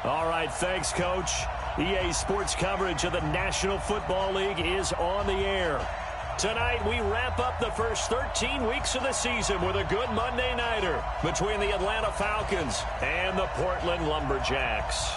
All right, thanks, Coach. EA Sports coverage of the National Football League is on the air. Tonight, we wrap up the first 13 weeks of the season with a good Monday nighter between the Atlanta Falcons and the Portland Lumberjacks.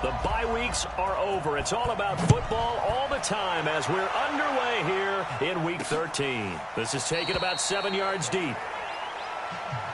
The bye weeks are over. It's all about football all the time as we're underway here in Week 13. This is taken about 7 yards deep.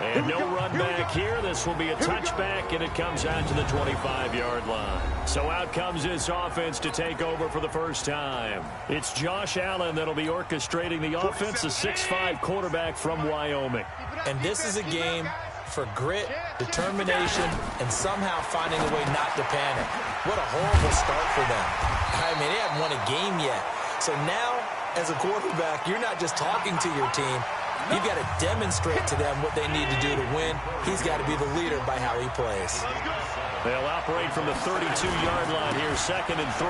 And no run back here. This will be a touchback, and it comes out to the 25-yard line. So out comes this offense to take over for the first time. It's Josh Allen that'll be orchestrating the offense, a 6'5" quarterback from Wyoming. And this is a game for grit, determination, and somehow finding a way not to panic. What a horrible start for them. I mean, they haven't won a game yet. So now, as a quarterback, you're not just talking to your team. You've got to demonstrate to them what they need to do to win. He's got to be the leader by how he plays. They'll operate from the 32-yard line here, 2nd and 3.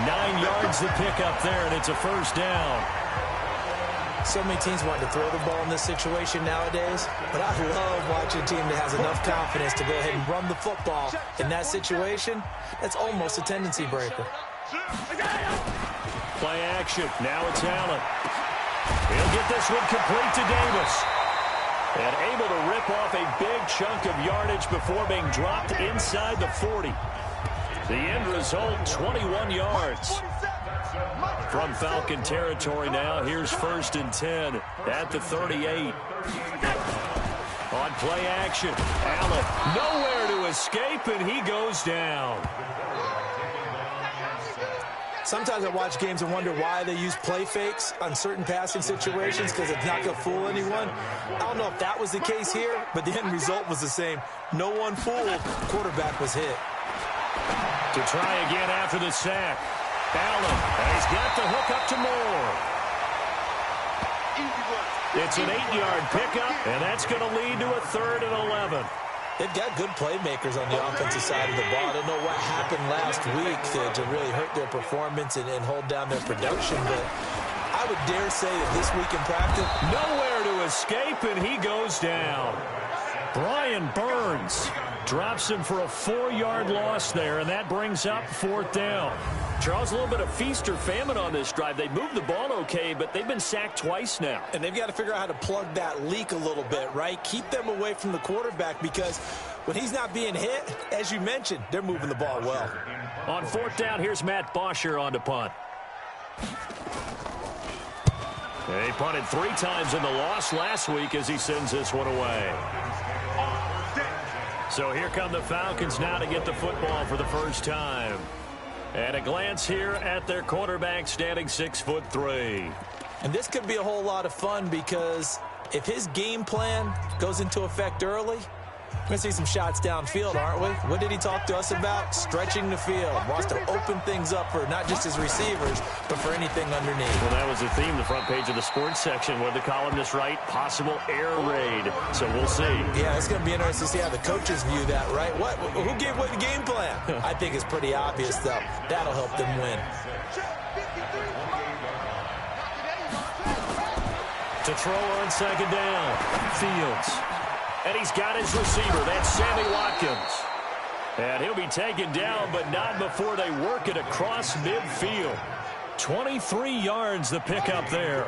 9 yards to pick up there, and it's a first down. So many teams want to throw the ball in this situation nowadays, but I love watching a team that has enough confidence to go ahead and run the football. In that situation, that's almost a tendency breaker. Play action. Now it's Allen. He'll get this one complete to Davis. And able to rip off a big chunk of yardage before being dropped inside the 40. The end result, 21 yards. From Falcon territory now, here's 1st and 10 at the 38. On play action, Allen nowhere to escape, and he goes down. Sometimes I watch games and wonder why they use play fakes on certain passing situations because it's not going to fool anyone. I don't know if that was the case here, but the end result was the same. No one fooled. Quarterback was hit. To try again after the sack. Allen, and he's got the hook up to Moore. It's an 8-yard pickup, and that's going to lead to a 3rd and 11. They've got good playmakers on the offensive side of the ball. I don't know what happened last week to really hurt their performance and hold down their production, but I would dare say that this week in practice, nowhere to escape, and he goes down. Brian Burns drops him for a 4-yard loss there, and that brings up 4th down. Charles, a little bit of feast or famine on this drive. They moved the ball okay, but they've been sacked twice now. And they've got to figure out how to plug that leak a little bit, right? Keep them away from the quarterback because when he's not being hit, as you mentioned, they're moving the ball well. On 4th down, here's Matt Bosher on to punt. He punted 3 times in the loss last week as he sends this one away. So here come the Falcons now to get the football for the first time. And a glance here at their quarterback standing 6'3". And this could be a whole lot of fun because if his game plan goes into effect early, we're going to see some shots downfield, aren't we? What did he talk to us about? Stretching the field. Wants to open things up for not just his receivers, but for anything underneath. Well, that was the theme, the front page of the sports section. What did the columnist write? Possible air raid. So we'll see. Yeah, it's going to be interesting to see how the coaches view that, right? Who gave what the game plan? I think it's pretty obvious, though. That'll help them win. To throw on 2nd down. Fields. And he's got his receiver. That's Sammy Watkins. And he'll be taken down, but not before they work it across midfield. 23 yards the pickup there.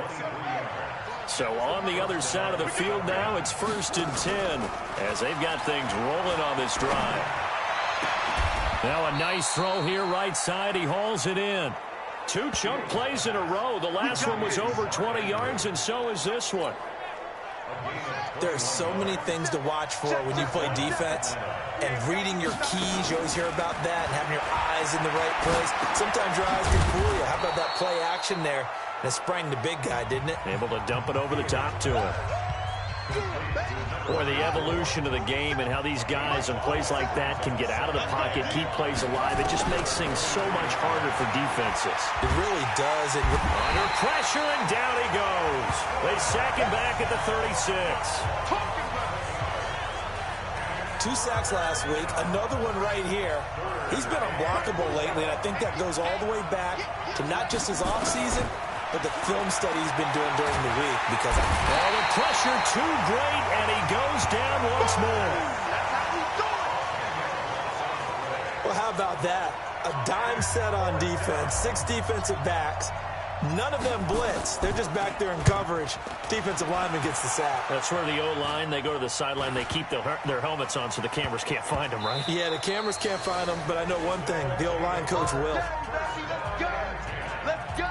So on the other side of the field now, it's 1st and 10 as they've got things rolling on this drive. Now a nice throw here right side. He hauls it in. 2 chunk plays in a row. The last one was over 20 yards, and so is this one. There are so many things to watch for when you play defense, and reading your keys, you always hear about that, and having your eyes in the right place. Sometimes your eyes can fool you. How about that play action there? And it sprang the big guy, didn't it? Able to dump it over the top to him. Boy, the evolution of the game and how these guys in plays like that can get out of the pocket, keep plays alive, it just makes things so much harder for defenses. It really does. Under pressure, and down he goes. They sack him back at the 36. 2 sacks last week, another one right here. He's been unblockable lately, and I think that goes all the way back to not just his offseason, but the film study he's been doing during the week. Because the pressure too great, and he goes down once more. Well, how about that? A dime set on defense, 6 defensive backs. None of them blitz. They're just back there in coverage. Defensive lineman gets the sack. That's where the O-line, they go to the sideline, they keep their helmets on so the cameras can't find them, right? Yeah, the cameras can't find them, but I know one thing. The O-line coach will. Let's go.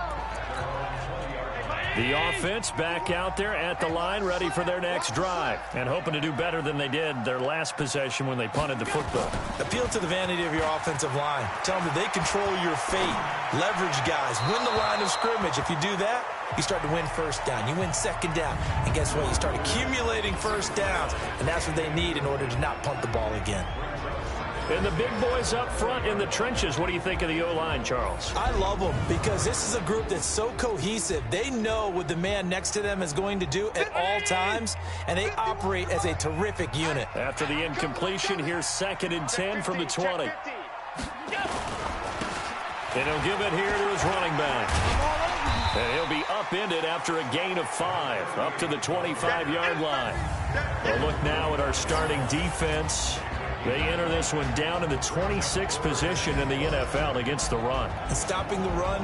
The offense back out there at the line, ready for their next drive, and hoping to do better than they did their last possession when they punted the football. Appeal to the vanity of your offensive line. Tell them that they control your fate. Leverage guys. Win the line of scrimmage. If you do that, you start to win first down. You win second down. And guess what? You start accumulating first downs, and that's what they need in order to not punt the ball again. And the big boys up front in the trenches, what do you think of the O-line, Charles? I love them because this is a group that's so cohesive. They know what the man next to them is going to do at all times, and they operate as a terrific unit. After the incompletion, here's 2nd and 10 from the 20. And he'll give it here to his running back. And he'll be upended after a gain of 5, up to the 25-yard line. We'll look now at our starting defense. They enter this one down in the 26th position in the NFL against the run. And stopping the run,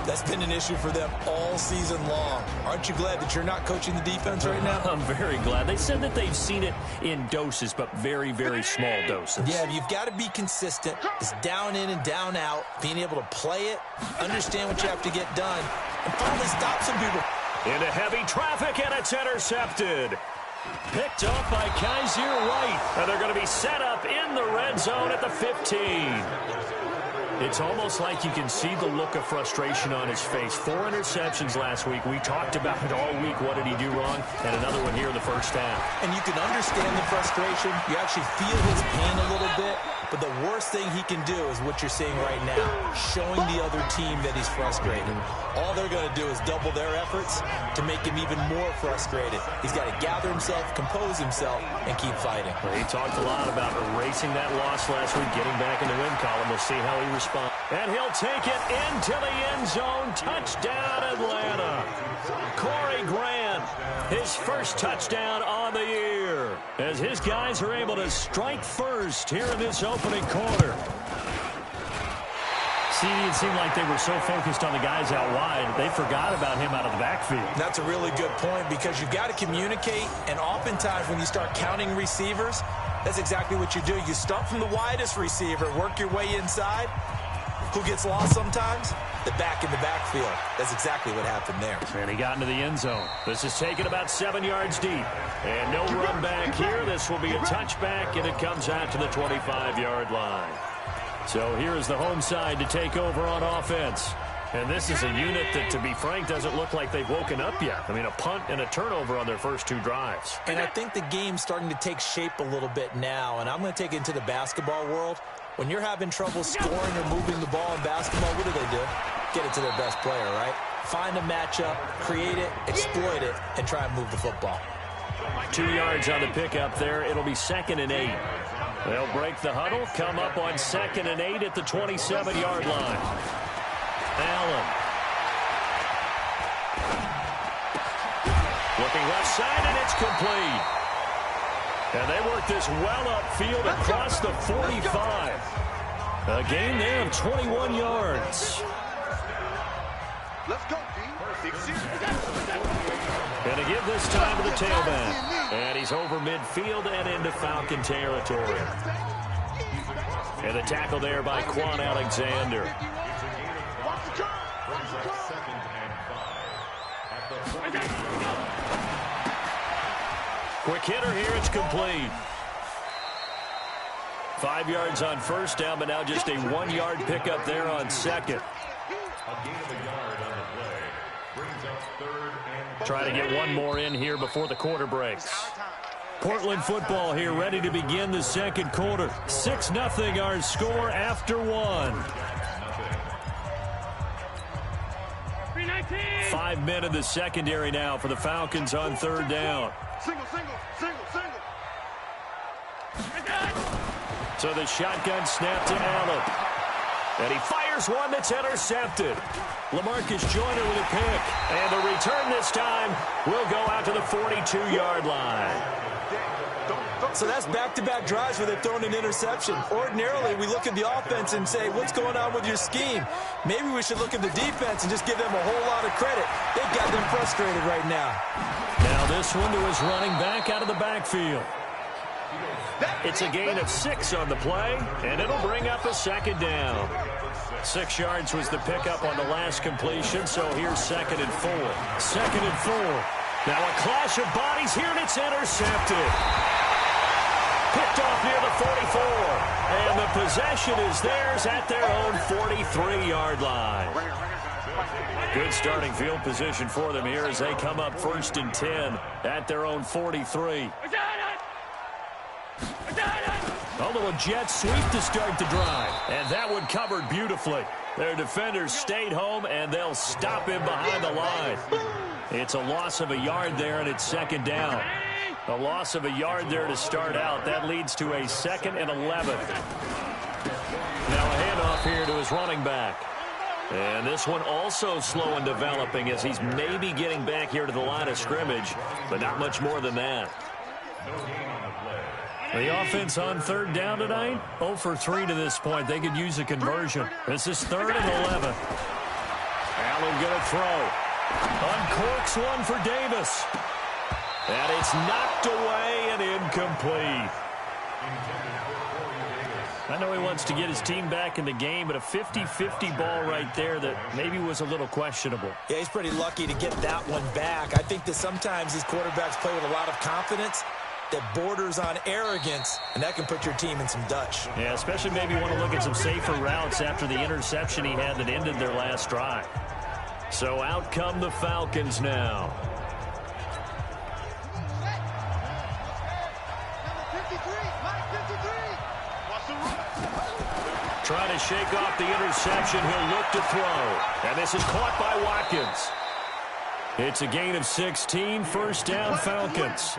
that's been an issue for them all season long. Aren't you glad that you're not coaching the defense right now? I'm very glad. They said that they've seen it in doses, but very, very small doses. Yeah, you've got to be consistent. It's down in and down out, being able to play it, understand what you have to get done, and finally stop some people. Into heavy traffic, and it's intercepted. Picked up by Kaiser White, and they're going to be set up in the red zone at the 15. It's almost like you can see the look of frustration on his face. 4 interceptions last week. We talked about it all week. What did he do wrong? And another one here in the first half. And you can understand the frustration. You actually feel his pain a little bit. But the worst thing he can do is what you're seeing right now, showing the other team that he's frustrated. All they're going to do is double their efforts to make him even more frustrated. He's got to gather himself, compose himself, and keep fighting. Well, he talked a lot about erasing that loss last week, getting back in the win column. We'll see how he responds. And he'll take it into the end zone. Touchdown, Atlanta. Corey Grant, his first touchdown on the year, as his guys are able to strike first here in this opening quarter. See, it seemed like they were so focused on the guys out wide, they forgot about him out of the backfield. That's a really good point because you've got to communicate, and oftentimes when you start counting receivers, that's exactly what you do. You start from the widest receiver, work your way inside. Who gets lost sometimes? The back in the backfield. That's exactly what happened there. And he got into the end zone. This is taken about 7 yards deep. And no run back here. This will be a touchback, and it comes out to the 25-yard line. So here is the home side to take over on offense. And this is a unit that, to be frank, doesn't look like they've woken up yet. I mean, a punt and a turnover on their first 2 drives. And I think the game's starting to take shape a little bit now. And I'm going to take it into the basketball world. When you're having trouble scoring or moving the ball in basketball, what do? Get it to their best player, right? Find a matchup, create it, exploit it, and try and move the football. 2 yards on the pickup there. It'll be 2nd and 8. They'll break the huddle, come up on 2nd and 8 at the 27-yard line. Allen. Looking left side, and it's complete. And they work this well upfield across the 45. A gain there of 21 yards. Let's go, And to give this time to the tailback. And he's over midfield and into Falcon territory. And the tackle there by Quan Alexander. Quick hitter here, it's complete. 5 yards on first down, but now just a 1-yard pickup there on second. Try to get one more in here before the quarter breaks. Portland football here, ready to begin the second quarter. 6-0 our score after 1. 5 men in the secondary now for the Falcons on third down. Single. So the shotgun snap to Allen. And he fires one that's intercepted. LaMarcus Joyner with a pick. And the return this time will go out to the 42-yard line. So that's back-to-back drives where they've thrown an interception. Ordinarily, we look at the offense and say, what's going on with your scheme? Maybe we should look at the defense and just give them a whole lot of credit. They've got them frustrated right now. Now this one to his running back out of the backfield. It's a gain of 6 on the play, and it'll bring up a second down. 6 yards was the pickup on the last completion, so here's 2nd and 4. 2nd and 4. Now a clash of bodies here, and it's intercepted. Picked off near the 44. And the possession is theirs at their own 43-yard line. Good starting field position for them here as they come up 1st and 10 at their own 43. A little jet sweep to start the drive. And that one covered beautifully. Their defenders stayed home, and they'll stop him behind the line. It's a loss of a yard there, and it's 2nd down. A loss of a yard there to start out. That leads to a 2nd and 11. Now a handoff here to his running back. And this one also slow in developing as he's maybe getting back here to the line of scrimmage, but not much more than that. The offense on 3rd down tonight, 0 for 3 to this point. They could use a conversion. This is 3rd and 11. Allen going to throw. Uncorks one for Davis. And it's knocked away and incomplete. I know he wants to get his team back in the game, but a 50-50 ball right there that maybe was a little questionable. Yeah, he's pretty lucky to get that one back. I think that sometimes these quarterbacks play with a lot of confidence that borders on arrogance, and that can put your team in some Dutch. Yeah, especially maybe want to look at some safer routes after the interception he had that ended their last drive. So out come the Falcons now. Trying to shake off the interception. He'll look to throw. And this is caught by Watkins. It's a gain of 16. 1st down, Falcons.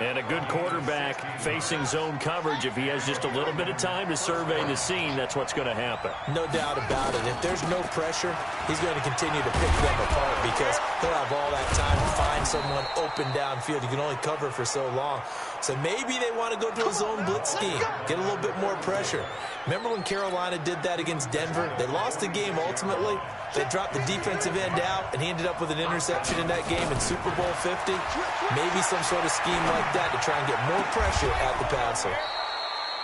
And a good quarterback facing zone coverage. If he has just a little bit of time to survey the scene, that's what's going to happen. No doubt about it. If there's no pressure, he's going to continue to pick them apart because he'll have all that time to find someone open downfield. You can only cover for so long. So maybe they want to go to a zone blitz scheme, get a little bit more pressure. Remember when Carolina did that against Denver? They lost the game ultimately. They dropped the defensive end out, and he ended up with an interception in that game in Super Bowl 50. Maybe some sort of scheme like that to try and get more pressure at the passer.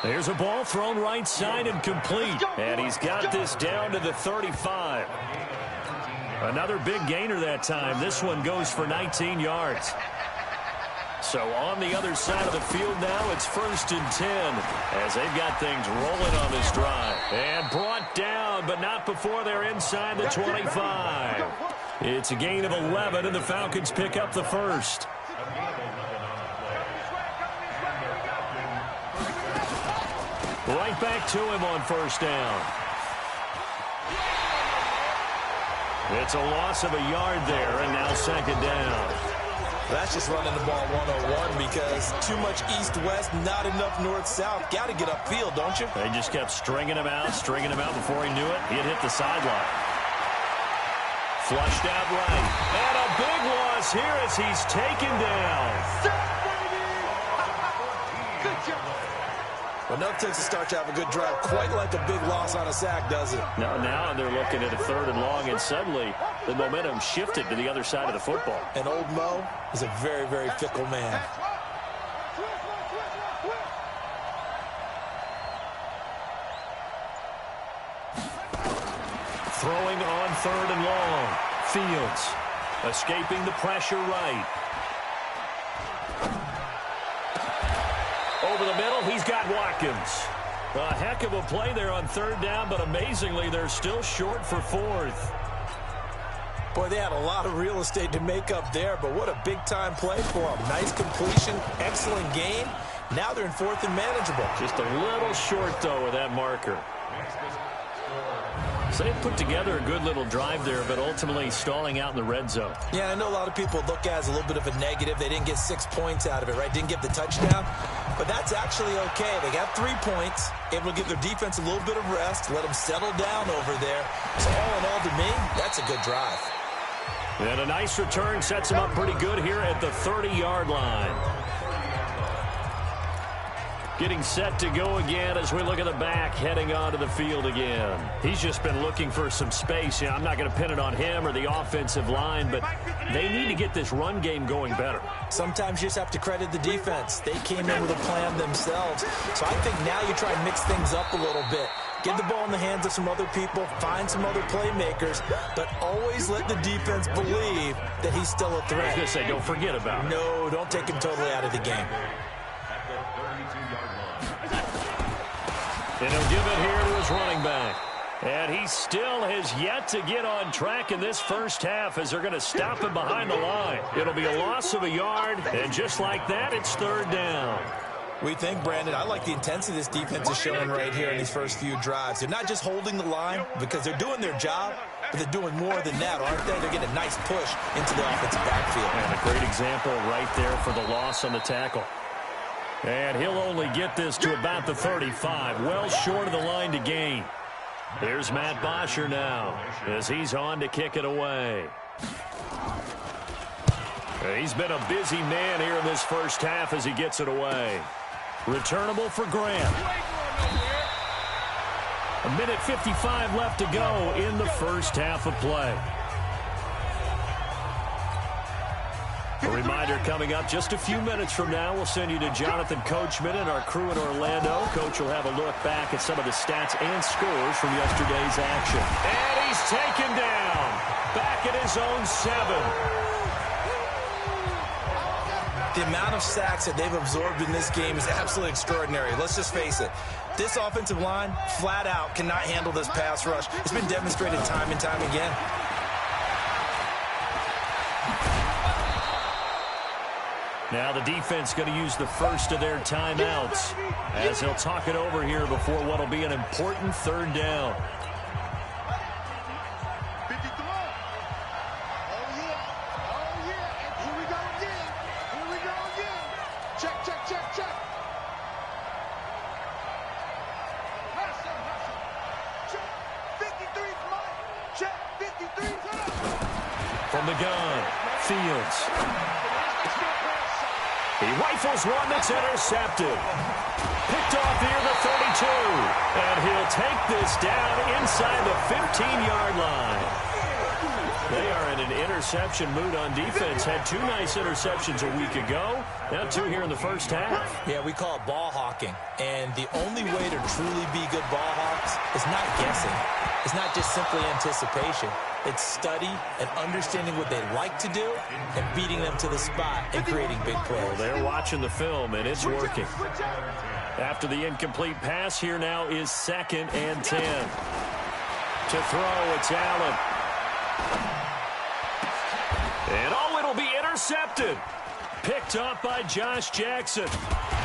There's a ball thrown right side and complete. And he's got this down to the 35. Another big gainer that time. This one goes for 19 yards. So on the other side of the field now, it's 1st and 10 as they've got things rolling on this drive. And brought down, but not before they're inside the 25. It's a gain of 11, and the Falcons pick up the 1st. Right back to him on 1st down. It's a loss of a yard there, and now 2nd down. That's just running the ball 101 because too much east-west, not enough north-south. Got to get upfield, don't you? They just kept stringing him out before he knew it. He'd hit the sideline. Flushed out right. And a big loss here as he's taken down. Well, enough takes to start to have a good drive. Quite like a big loss on a sack, does it? Now they're looking at a 3rd and long, and suddenly the momentum shifted to the other side of the football. And old Mo is a very, very fickle man. Throwing on 3rd and long. Fields escaping the pressure right. Over the middle, he's got Watkins. A heck of a play there on 3rd down, but amazingly, they're still short for 4th. Boy, they had a lot of real estate to make up there, but what a big-time play for them. Nice completion, excellent gain. Now they're in 4th and manageable. Just a little short, though, with that marker. So they put together a good little drive there, but ultimately stalling out in the red zone. Yeah, I know a lot of people look at it as a little bit of a negative. They didn't get 6 points out of it, right? Didn't get the touchdown. But that's actually okay. They got 3 points, able to give their defense a little bit of rest, let them settle down over there. So all in all, to me, that's a good drive. And a nice return sets him up pretty good here at the 30-yard line. Getting set to go again as we look at the back heading onto the field again. He's just been looking for some space. I'm not going to pin it on him or the offensive line, but they need to get this run game going better. Sometimes you just have to credit the defense. They came in with a plan themselves. So I think now you try and mix things up a little bit. Get the ball in the hands of some other people, find some other playmakers, but always let the defense believe that he's still a threat. I was going to say, don't forget about it. No, don't take him totally out of the game. And he'll give it here to his running back. And he still has yet to get on track in this first half as they're going to stop him behind the line. It'll be a loss of a yard, and just like that, it's 3rd down. We think, Brandon, I like the intensity this defense is showing right here in these first few drives. They're not just holding the line because they're doing their job, but they're doing more than that, aren't they? They're getting a nice push into the offensive backfield. And a great example right there for the loss on the tackle. And he'll only get this to about the 35, well short of the line to gain. Here's Matt Bosher now as he's on to kick it away. He's been a busy man here in this first half as he gets it away. Returnable for Grant. 1:55 left to go in the first half of play. A reminder coming up just a few minutes from now, we'll send you to Jonathan Coachman and our crew in Orlando. Coach will have a look back at some of the stats and scores from yesterday's action. And he's taken down, back at his own 7. The amount of sacks that they've absorbed in this game is absolutely extraordinary. Let's just face it. This offensive line, flat out, cannot handle this pass rush. It's been demonstrated time and time again. Now the defense going to use the first of their timeouts as he'll talk it over here before what will be an important 3rd down. From the gun, Fields. He rifles one that's intercepted. Picked off near the 32. And he'll take this down inside the 15-yard line. They are in an interception mood on defense. Had 2 nice interceptions a week ago. Now 2 here in the first half. Yeah, we call it ball hawking. And the only way to truly be good ball hawks is not guessing. It's not just simply anticipation. It's study and understanding what they like to do and beating them to the spot and creating big plays. Well, they're watching the film, and it's working. After the incomplete pass, here now is 2nd and 10. To throw, it's Allen. And it'll be intercepted. Picked up by Josh Jackson.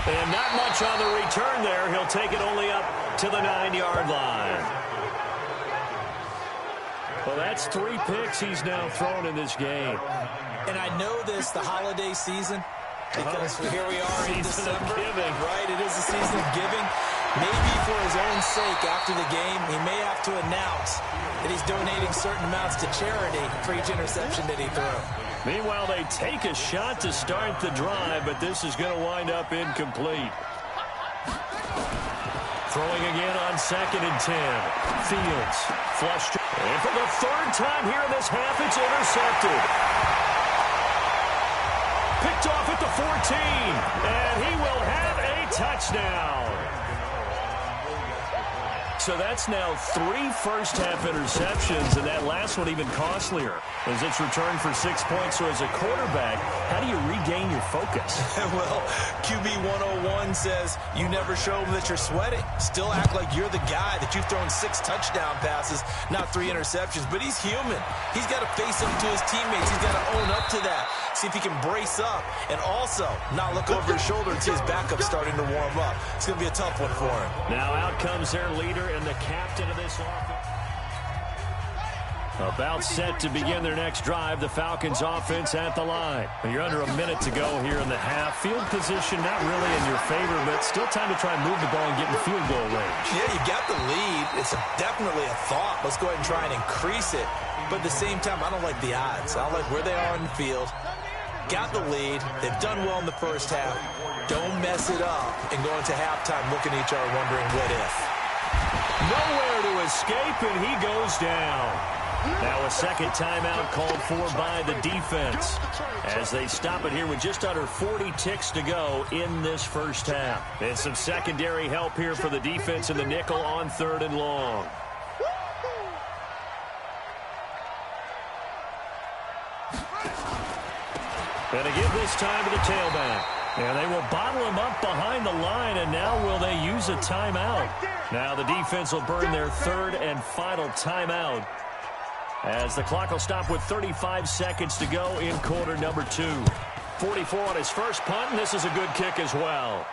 And not much on the return there. He'll take it only up to the 9-yard line. Well, that's 3 picks he's now thrown in this game. And I know this, the holiday season, because here we are in December. Right, it is the season of giving. Maybe for his own sake, after the game, he may have to announce that he's donating certain amounts to charity for each interception that he threw. Meanwhile, they take a shot to start the drive, but this is going to wind up incomplete. Throwing again on 2nd and 10. Fields flushed. And for the 3rd time here in this half, it's intercepted. Picked off at the 14. And he will have a touchdown. So that's now 3 first-half interceptions, and that last one even costlier as it's returned for 6 points. So as a quarterback, how do you regain your focus? Well, QB 101 says you never show them that you're sweating. Still act like you're the guy, that you've thrown 6 touchdown passes, not 3 interceptions. But he's human. He's got to face up to his teammates. He's got to own up to that. See if he can brace up and also not look over his shoulder and see his backup starting to warm up. It's going to be a tough one for him. Now out comes their leader and the captain of this offense. About set to begin their next drive, the Falcons offense at the line. You're under a minute to go here in the half. Field position not really in your favor, but still time to try and move the ball and get in field goal range. Yeah, you got the lead. It's definitely a thought. Let's go ahead and try and increase it. But at the same time, I don't like the odds. I don't like where they are in the field. Got the lead. They've done well in the first half. Don't mess it up and go into halftime looking at each other wondering what if. Nowhere to escape, and he goes down. Now a second timeout called for by the defense as they stop it here with just under 40 ticks to go in this first half. And some secondary help here for the defense in the nickel on 3rd and long. And to give this time to the tailback. And they will bottle him up behind the line, and now will they use a timeout? Now the defense will burn their 3rd and final timeout as the clock will stop with 35 seconds to go in quarter number 2. 44 on his first punt, and this is a good kick as well.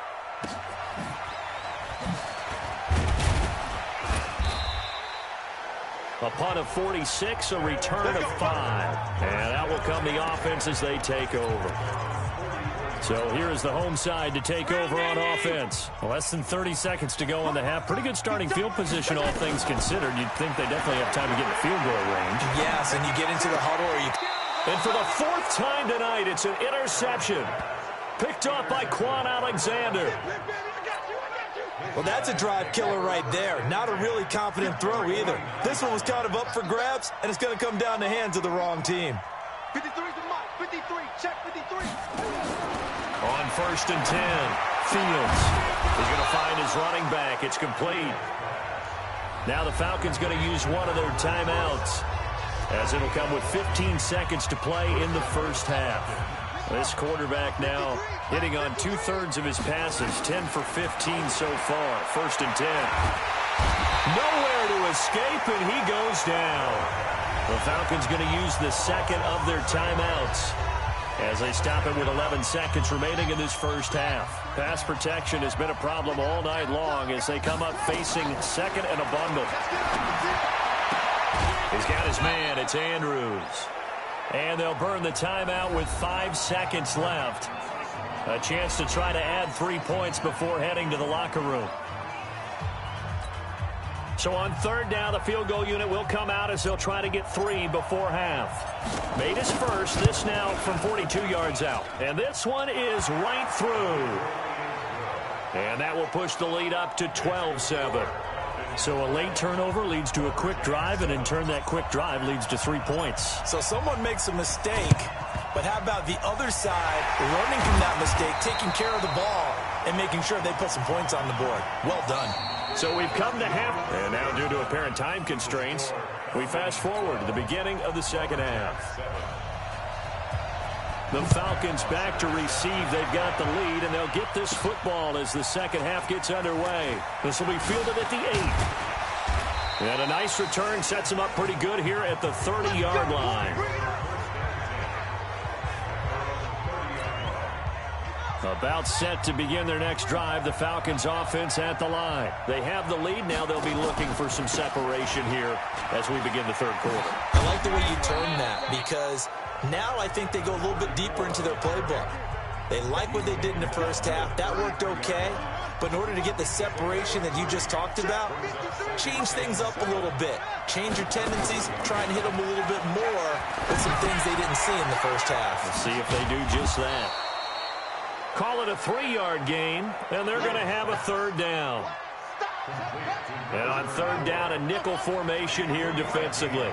A punt of 46, a return of 5. And out will come the offense as they take over. So here is the home side to take over on offense. Less than 30 seconds to go in the half. Pretty good starting field position, all things considered. You'd think they definitely have time to get in field goal range. Yes, and you get into the huddle or you... And for the 4th time tonight, it's an interception. Picked off by Quan Alexander. Well, that's a drive killer right there. Not a really confident throw either. This one was kind of up for grabs, and it's going to come down the hands of the wrong team. 53 to Mike. 53. Check 53. On 1st and 10, Fields is going to find his running back. It's complete. Now the Falcons going to use one of their timeouts as it'll come with 15 seconds to play in the first half. This quarterback now hitting on 2/3 of his passes, 10 for 15 so far. 1st and 10. Nowhere to escape, and he goes down. The Falcons going to use the second of their timeouts as they stop it with 11 seconds remaining in this first half. Pass protection has been a problem all night long as they come up facing 2nd and a bundle. He's got his man. It's Andrews. And they'll burn the timeout with 5 seconds left. A chance to try to add 3 points before heading to the locker room. So on 3rd down, the field goal unit will come out as they'll try to get 3 before half. Made his first. This now from 42 yards out. And this one is right through. And that will push the lead up to 12-7. So a late turnover leads to a quick drive, and in turn that quick drive leads to 3 points. So someone makes a mistake, but how about the other side learning from that mistake, taking care of the ball, and making sure they put some points on the board? Well done. So we've come to half, and now due to apparent time constraints, we fast forward to the beginning of the second half. The Falcons back to receive. They've got the lead, and they'll get this football as the second half gets underway. This will be fielded at the 8. And a nice return sets them up pretty good here at the 30-yard line. About set to begin their next drive, the Falcons offense at the line. They have the lead. Now they'll be looking for some separation here as we begin the 3rd quarter. I like the way you turn that because now I think they go a little bit deeper into their playbook. They like what they did in the first half. That worked okay. But in order to get the separation that you just talked about, change things up a little bit. Change your tendencies. Try and hit them a little bit more with some things they didn't see in the first half. Let's see if they do just that. Call it a 3-yard gain, and they're going to have a 3rd down. And on 3rd down, a nickel formation here defensively.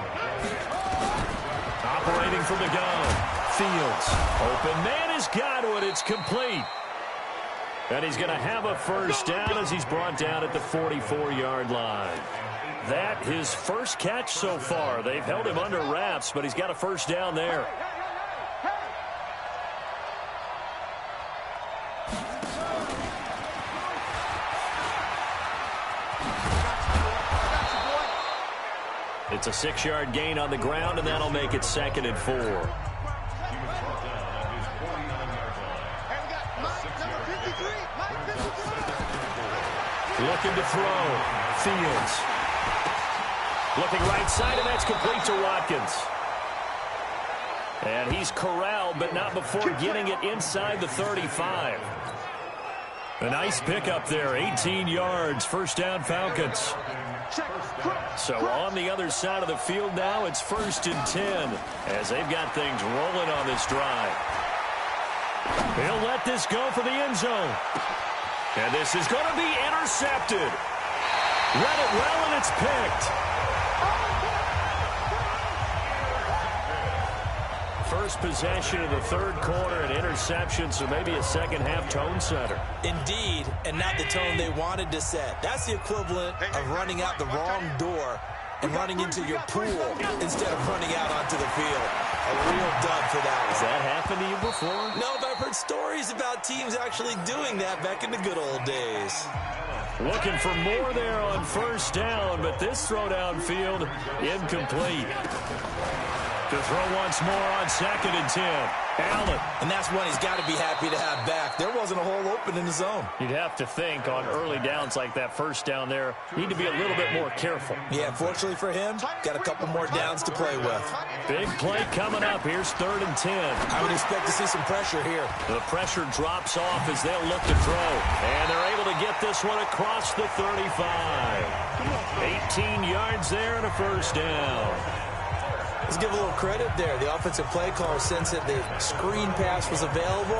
Operating from the gun. Fields. Open man has got it. It's complete. And he's going to have a 1st down as he's brought down at the 44-yard line. That his first catch so far. They've held him under wraps, but he's got a 1st down there. It's a 6-yard gain on the ground, and that'll make it 2nd and 4. Looking to throw. Fields. Looking right side, and that's complete to Watkins. And he's corralled, but not before getting it inside the 35. A nice pickup there, 18 yards, first down Falcons. So on the other side of the field now, it's 1st and 10 as they've got things rolling on this drive. He'll let this go for the end zone. And this is going to be intercepted. Read it well, and it's picked. First possession of the third quarter, an interception, so maybe a second-half tone setter. Indeed, and not the tone they wanted to set. That's the equivalent of running out the wrong door and running into your pool instead of running out onto the field. A real dub for that one. Has that happened to you before? No, but I've heard stories about teams actually doing that back in the good old days. Looking for more there on first down, but this throw downfield incomplete. To throw once more on 2nd and 10. Allen. And that's one he's got to be happy to have back. There wasn't a hole open in the zone. You'd have to think on early downs like that first down there, need to be a little bit more careful. Yeah, fortunately for him, got a couple more downs to play with. Big play coming up. Here's 3rd and 10. I would expect to see some pressure here. The pressure drops off as they'll look to throw. And they're able to get this one across the 35. 18 yards there and a first down. Let's give a little credit there. The offensive play caller sensed that the screen pass was available.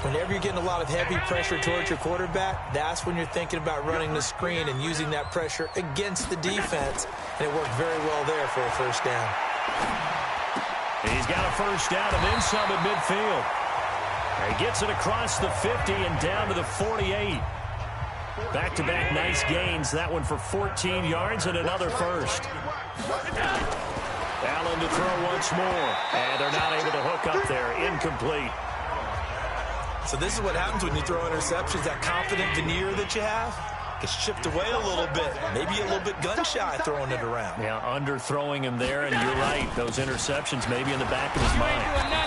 Whenever you're getting a lot of heavy pressure towards your quarterback, that's when you're thinking about running the screen and using that pressure against the defense. And it worked very well there for a first down. He's got a first down and then some at midfield. He gets it across the 50 and down to the 48. Back-to-back nice gains. That one for 14 yards and another first. Allen to throw once more. And they're not able to hook up there. Incomplete. So this is what happens when you throw interceptions. That confident veneer that you have gets chipped away a little bit. Maybe a little bit gun-shy throwing it around. Yeah, underthrowing him there, and you're right. Those interceptions maybe in the back of his mind.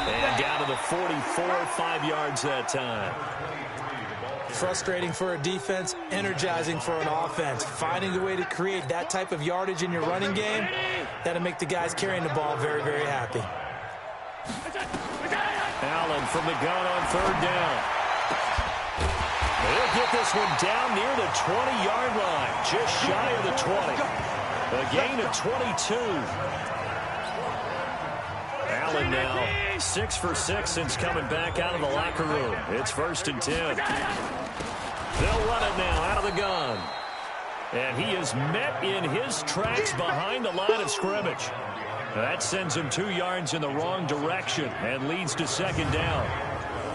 And down to the 44, 5 yards that time. Frustrating for a defense, energizing for an offense. Finding a way to create that type of yardage in your running game, that'll make the guys carrying the ball very, very happy. Allen from the gun on 3rd down. They'll get this one down near the 20-yard line, just shy of the 20. A gain of 22. Allen now 6 for 6 since coming back out of the locker room. It's 1st and 10. They'll run it now out of the gun. And he is met in his tracks behind the line of scrimmage. That sends him 2 yards in the wrong direction and leads to 2nd down.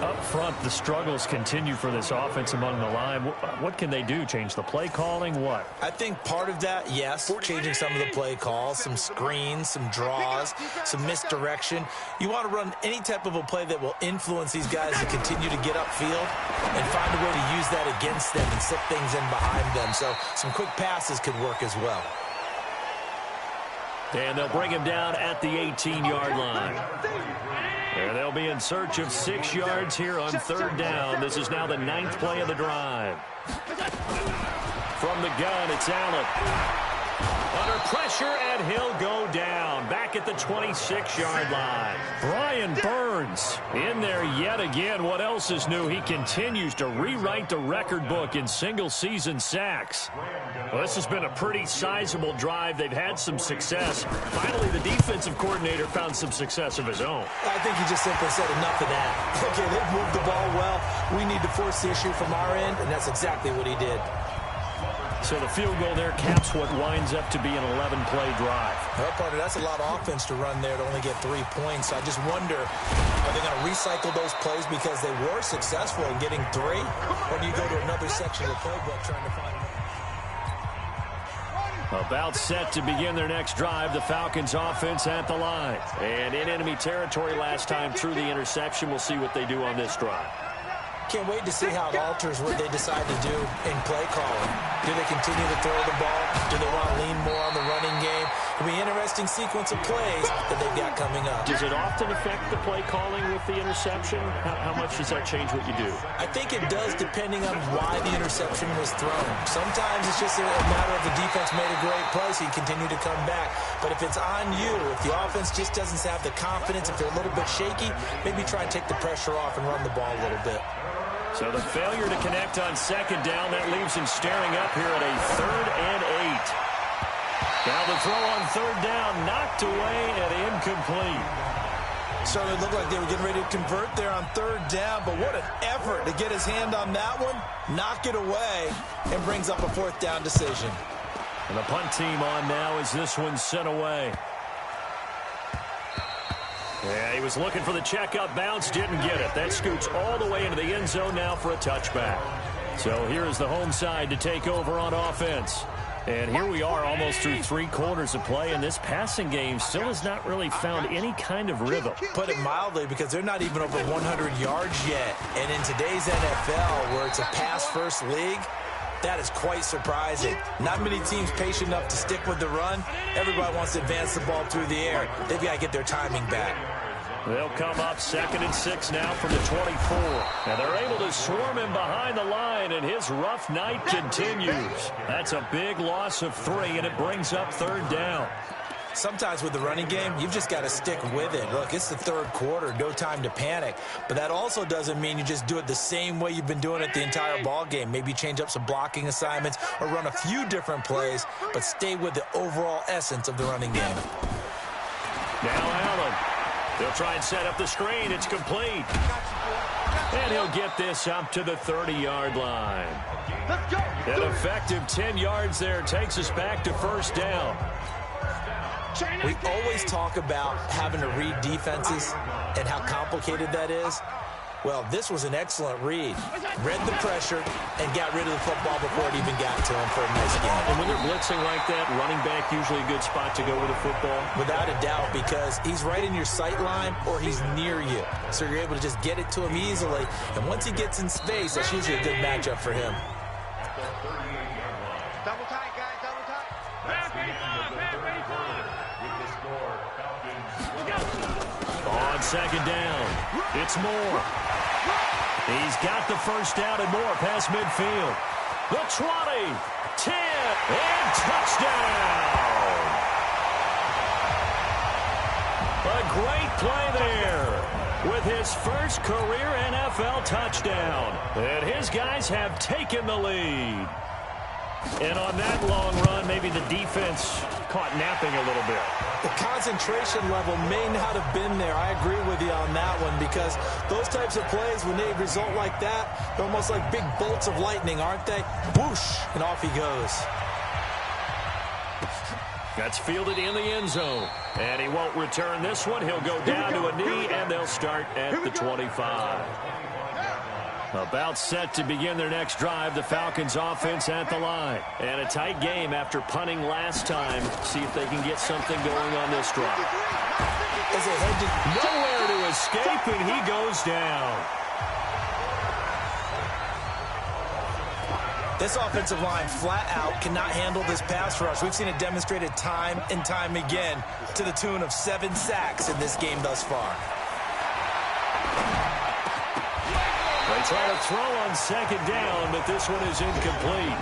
Up front, the struggles continue for this offense among the line. What can they do? Change the play calling? What? I think part of that, yes, changing some of the play calls, some screens, some draws, some misdirection. You want to run any type of a play that will influence these guys to continue to get upfield and find a way to use that against them and slip things in behind them. So some quick passes could work as well. And they'll bring him down at the 18-yard line. And they'll be in search of 6 yards here on 3rd down. This is now the 9th play of the drive. From the gun, it's Allen. Under pressure, and he'll go down. Back at the 26-yard line. Brian Burns in there yet again. What else is new? He continues to rewrite the record book in single-season sacks. Well, this has been a pretty sizable drive. They've had some success. Finally, the defensive coordinator found some success of his own. I think he just simply said enough of that. Okay, they've moved the ball well. We need to force the issue from our end, and that's exactly what he did. So the field goal there caps what winds up to be an 11-play drive. Well, partner, that's a lot of offense to run there to only get 3 points. I just wonder, are they going to recycle those plays because they were successful in getting 3? Or do you go to another section of the playbook trying to find one? About set to begin their next drive, the Falcons offense at the line. And in enemy territory last time through the interception. We'll see what they do on this drive. Can't wait to see how it alters what they decide to do in play calling. Do they continue to throw the ball? Do they want to lean more on the running game? It'll be an interesting sequence of plays that they've got coming up. Does it often affect the play calling with the interception? How much does that change what you do? I think it does, depending on why the interception was thrown. Sometimes it's just a matter of the defense made a great play, so you continue to come back. But if it's on you, if the offense just doesn't have the confidence, if they're a little bit shaky, maybe try and take the pressure off and run the ball a little bit. So the failure to connect on second down, that leaves him staring up here at a 3rd and 8. Now the throw on 3rd down, knocked away and incomplete. Certainly looked like they were getting ready to convert there on 3rd down, but what an effort to get his hand on that one, knock it away, and brings up a 4th down decision. And the punt team on now as this one's sent away. Yeah, he was looking for the checkup bounce, didn't get it. That scoots all the way into the end zone now for a touchback. So here is the home side to take over on offense. And here we are almost through 3 quarters of play, and this passing game still has not really found any kind of rhythm. Put it mildly, because they're not even over 100 yards yet. And in today's NFL, where it's a pass-first league, that is quite surprising. Not many teams patient enough to stick with the run. Everybody wants to advance the ball through the air. They've got to get their timing back. They'll come up 2nd and 6 now from the 24. And they're able to swarm him behind the line, and his rough night continues. That's a big loss of 3, and it brings up 3rd down. Sometimes with the running game, you've just got to stick with it. Look, it's the 3rd quarter, no time to panic. But that also doesn't mean you just do it the same way you've been doing it the entire ball game. Maybe change up some blocking assignments or run a few different plays, but stay with the overall essence of the running game. Now Allen. They'll try and set up the screen. It's complete. And he'll get this up to the 30-yard line. An effective 10 yards there takes us back to 1st down. We always talk about having to read defenses and how complicated that is. Well, this was an excellent read. Read the pressure and got rid of the football before it even got to him for a nice game. And when they're blitzing like that, running back usually a good spot to go with the football? Without a doubt, because he's right in your sight line or he's near you. So you're able to just get it to him easily. And once he gets in space, that's usually a good matchup for him. Double tight, guys, double tight. On 2nd down, it's Moore. He's got the 1st down and more past midfield. The 20, 10, and touchdown. A great play there with his first career NFL touchdown. And his guys have taken the lead. And on that long run, maybe the defense caught napping a little bit. The concentration level may not have been there. I agree with you on that one, because those types of plays, when they result like that, they're almost like big bolts of lightning, aren't they? Whoosh, and off he goes. That's fielded in the end zone. And he won't return this one. He'll go down to a knee, and they'll start at the 25. About set to begin their next drive, the Falcons offense at the line. And a tight game after punting last time. See if they can get something going on this drive. As they head to nowhere to escape, and he goes down. This offensive line flat out cannot handle this pass rush. We've seen it demonstrated time and time again to the tune of 7 sacks in this game thus far. They try to throw on 2nd down, but this one is incomplete.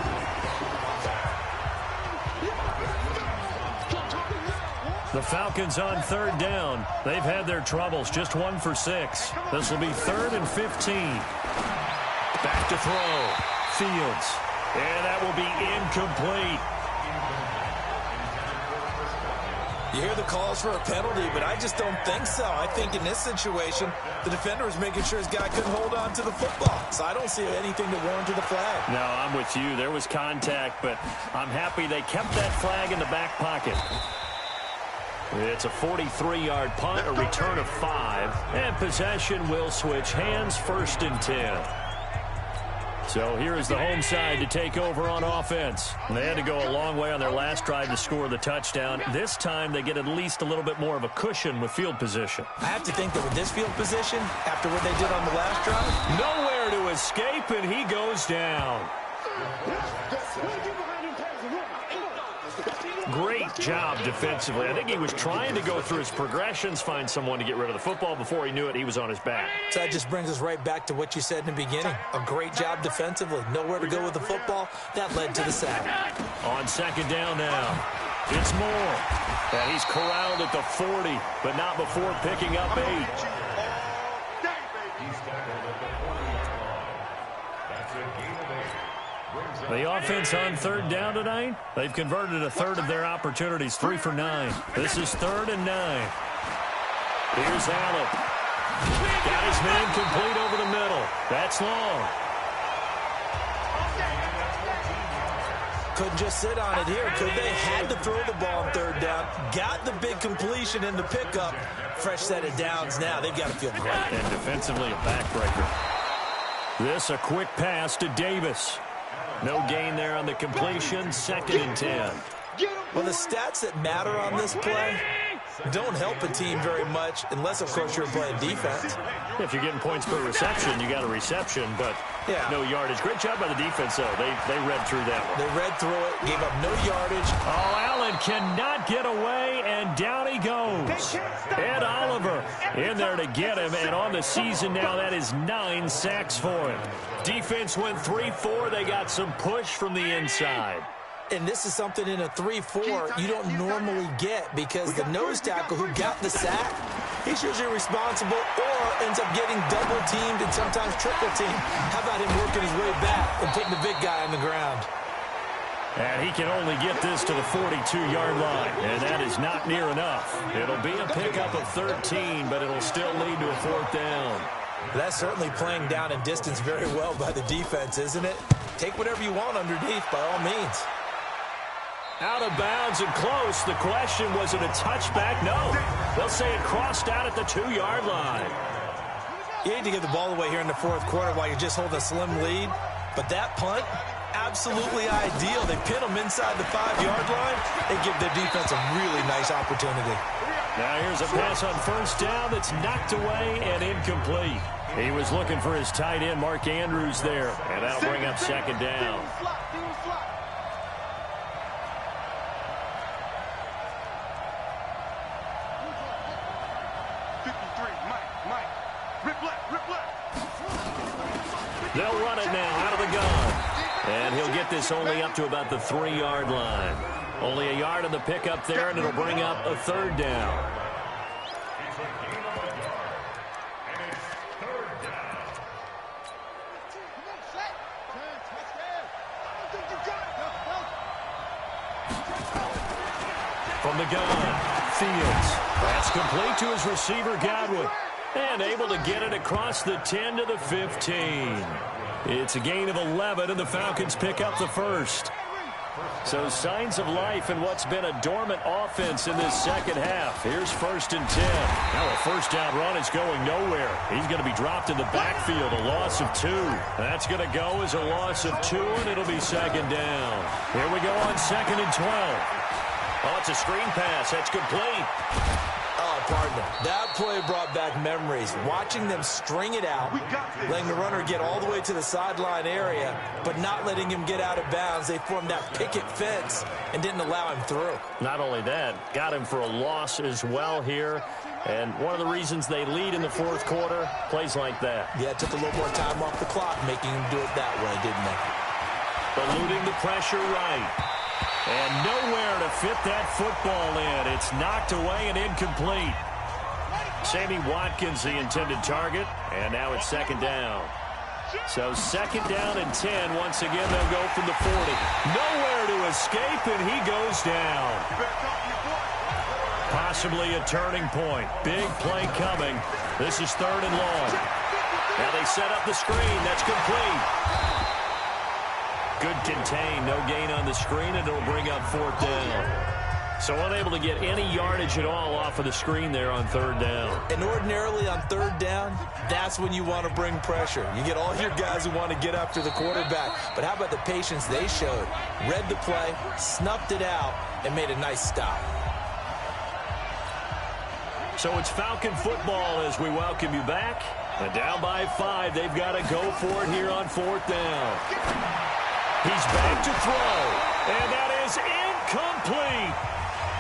The Falcons on 3rd down. They've had their troubles, just 1 for 6. This will be 3rd and 15. Back to throw. Fields. And that will be incomplete. You hear the calls for a penalty, but I just don't think so. I think in this situation, the defender was making sure his guy couldn't hold on to the football. So I don't see anything to warrant the flag. No, I'm with you. There was contact, but I'm happy they kept that flag in the back pocket. It's a 43-yard punt, a return of 5, and possession will switch hands, 1st and 10. So here is the home side to take over on offense. They had to go a long way on their last drive to score the touchdown. This time they get at least a little bit more of a cushion with field position. I have to think that with this field position, after what they did on the last drive, nowhere to escape, and he goes down. Great job defensively. I think he was trying to go through his progressions, find someone to get rid of the football. Before he knew it, he was on his back. So that just brings us right back to what you said in the beginning. A great job defensively. Nowhere to go with the football. That led to the sack. On second down now. It's Moore. And he's corralled at the 40, but not before picking up 8. The offense on third down tonight, they've converted a third of their opportunities, 3 for 9. This is 3rd and 9. Here's Allen. Got his man complete over the middle. That's long. Couldn't just sit on it here, could they? Had to throw the ball on third down. Got the big completion in the pickup. Fresh set of downs now. They've got to feel great. And defensively, a backbreaker. This, a quick pass to Davis. No gain there on the completion. 2nd and 10. Well, the stats that matter on this play don't help a team very much unless, of course, you're playing defense. If you're getting points per reception, you got a reception, but no yardage. Great job by the defense, though. They read through that one. They read through it, gave up no yardage. Oh, Allen cannot get away, and down he goes. Ed Oliver in there to get him, and on the season now, that is 9 sacks for him. Defense went 3-4. They got some push from the inside. And this is something in a 3-4 you don't normally get because the nose tackle who got the sack, he's usually responsible or ends up getting double-teamed and sometimes triple-teamed. How about him working his way back and putting the big guy on the ground? And he can only get this to the 42-yard line, and that is not near enough. It'll be a pickup of 13, but it'll still lead to a 4th down. That's certainly playing down in distance very well by the defense, isn't it? Take whatever you want underneath by all means. Out of bounds and close. The question, was it a touchback? No. They'll say it crossed out at the 2-yard line. You need to get the ball away here in the 4th quarter while you just hold a slim lead. But that punt, absolutely ideal. They pin them inside the 5-yard line. They give their defense a really nice opportunity. Now here's a pass on 1st down that's knocked away and incomplete. He was looking for his tight end, Mark Andrews, there. And that'll bring up 2nd down. They'll run it now out of the gun. And he'll get this only up to about the 3-yard line. Only a yard on the pickup there, and it'll bring up a 3rd down. From the gun, Fields. That's complete to his receiver, Godwin. And able to get it across the 10 to the 15. It's a gain of 11, and the Falcons pick up the 1st. So signs of life in what's been a dormant offense in this second half. Here's 1st and 10. Now a 1st down run is going nowhere. He's going to be dropped in the backfield, a loss of 2. That's going to go as a loss of 2, and it'll be 2nd down. Here we go on 2nd and 12. Oh, it's a screen pass. That's complete. Oh, partner, that play brought back memories. Watching them string it out, letting the runner get all the way to the sideline area, but not letting him get out of bounds. They formed that picket fence and didn't allow him through. Not only that, got him for a loss as well here. And one of the reasons they lead in the 4th quarter, plays like that. Yeah, it took a little more time off the clock, making him do it that way, didn't they? Eluding the pressure right. And nowhere to fit that football in. It's knocked away and incomplete. Sammy Watkins, the intended target, and now it's 2nd down. So 2nd down and 10. Once again, they'll go from the 40. Nowhere to escape, and he goes down. Possibly a turning point. Big play coming. This is 3rd and long. Now they set up the screen. That's complete. Good contain, no gain on the screen, and it'll bring up 4th down. So unable to get any yardage at all off of the screen there on 3rd down. And ordinarily on 3rd down, that's when you want to bring pressure. You get all your guys who want to get after the quarterback. But how about the patience they showed? Read the play, snuffed it out, and made a nice stop. So it's Falcon football as we welcome you back. And down by 5, they've got to go for it here on 4th down. He's back to throw, and that is Complete.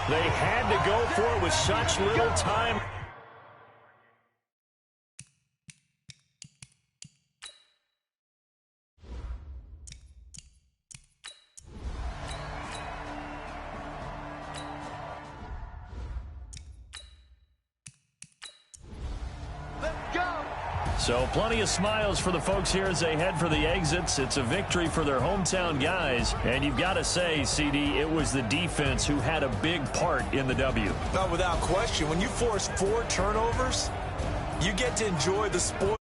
They had to go for it with such little time. So plenty of smiles for the folks here as they head for the exits. It's a victory for their hometown guys. And you've got to say, CD, it was the defense who had a big part in the W. Not without question. When you force 4 turnovers, you get to enjoy the sport.